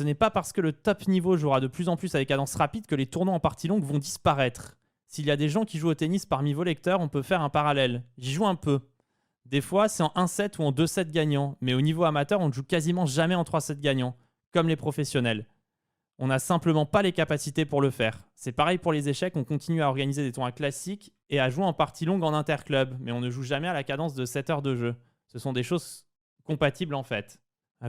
Ce n'est pas parce que le top niveau jouera de plus en plus avec cadence rapide que les tournois en partie longue vont disparaître. S'il y a des gens qui jouent au tennis parmi vos lecteurs, on peut faire un parallèle. J'y joue un peu. Des fois, c'est en 1-7 ou en 2-7 gagnants, mais au niveau amateur, on ne joue quasiment jamais en 3-7 gagnants, comme les professionnels. On n'a simplement pas les capacités pour le faire. C'est pareil pour les échecs, on continue à organiser des tournois classiques et à jouer en partie longue en interclub, mais on ne joue jamais à la cadence de 7 heures de jeu. Ce sont des choses compatibles en fait.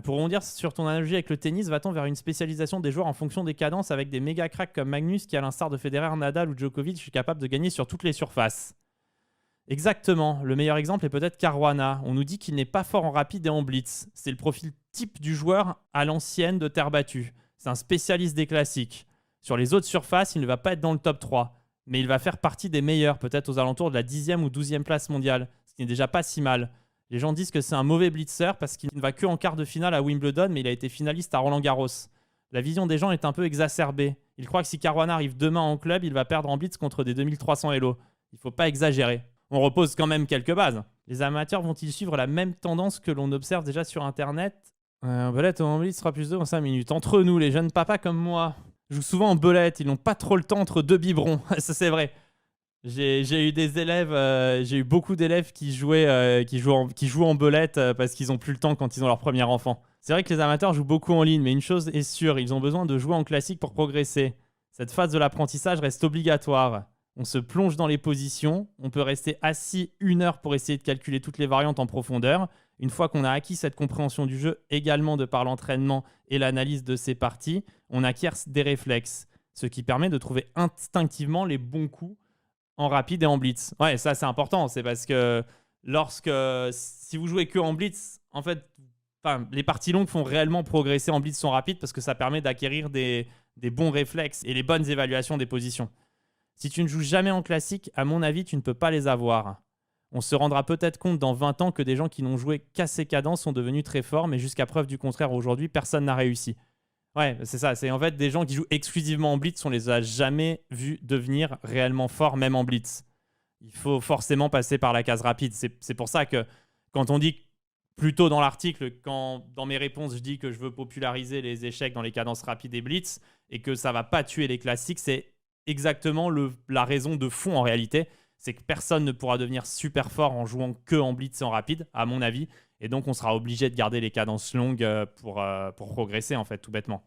Pour rebondir sur ton analogie avec le tennis, va-t-on vers une spécialisation des joueurs en fonction des cadences avec des méga cracks comme Magnus qui, à l'instar de Federer, Nadal ou Djokovic, est capable de gagner sur toutes les surfaces? Exactement. Le meilleur exemple est peut-être Caruana. On nous dit qu'il n'est pas fort en rapide et en blitz. C'est le profil type du joueur à l'ancienne de terre battue. C'est un spécialiste des classiques. Sur les autres surfaces, il ne va pas être dans le top 3, mais il va faire partie des meilleurs, peut-être aux alentours de la 10e ou 12e place mondiale, ce qui n'est déjà pas si mal. Les gens disent que c'est un mauvais blitzer parce qu'il ne va que en quart de finale à Wimbledon, mais il a été finaliste à Roland-Garros. La vision des gens est un peu exacerbée. Ils croient que si Caruana arrive demain en club, il va perdre en blitz contre des 2300 Elo. Il ne faut pas exagérer. On repose quand même quelques bases. Les amateurs vont-ils suivre la même tendance que l'on observe déjà sur Internet? Un belette en blitz sera plus 2 en 5 minutes. Entre nous, les jeunes papas comme moi, jouent souvent en belette. Ils n'ont pas trop le temps entre deux biberons. Ça, c'est vrai. J'ai eu des élèves, j'ai eu beaucoup d'élèves qui jouent en belette parce qu'ils n'ont plus le temps quand ils ont leur premier enfant. C'est vrai que les amateurs jouent beaucoup en ligne, mais une chose est sûre, ils ont besoin de jouer en classique pour progresser. Cette phase de l'apprentissage reste obligatoire. On se plonge dans les positions, on peut rester assis 1 heure pour essayer de calculer toutes les variantes en profondeur. Une fois qu'on a acquis cette compréhension du jeu, également de par l'entraînement et l'analyse de ses parties, on acquiert des réflexes, ce qui permet de trouver instinctivement les bons coups en rapide et en blitz. Ouais, ça c'est important, c'est parce que si vous jouez que en blitz, en fait, les parties longues font réellement progresser en blitz en rapide parce que ça permet d'acquérir des bons réflexes et les bonnes évaluations des positions. Si tu ne joues jamais en classique, à mon avis, tu ne peux pas les avoir. On se rendra peut-être compte dans 20 ans que des gens qui n'ont joué qu'à ces cadences sont devenus très forts, mais jusqu'à preuve du contraire, aujourd'hui, personne n'a réussi. Ouais, c'est ça. C'est en fait des gens qui jouent exclusivement en blitz, on les a jamais vus devenir réellement forts, même en blitz. Il faut forcément passer par la case rapide. C'est pour ça que quand on dit, plutôt dans l'article, quand dans mes réponses, je dis que je veux populariser les échecs dans les cadences rapides et blitz, et que ça ne va pas tuer les classiques, c'est exactement la raison de fond en réalité. C'est que personne ne pourra devenir super fort en jouant que en blitz et en rapide, à mon avis. Et donc, on sera obligé de garder les cadences longues pour progresser, en fait, tout bêtement.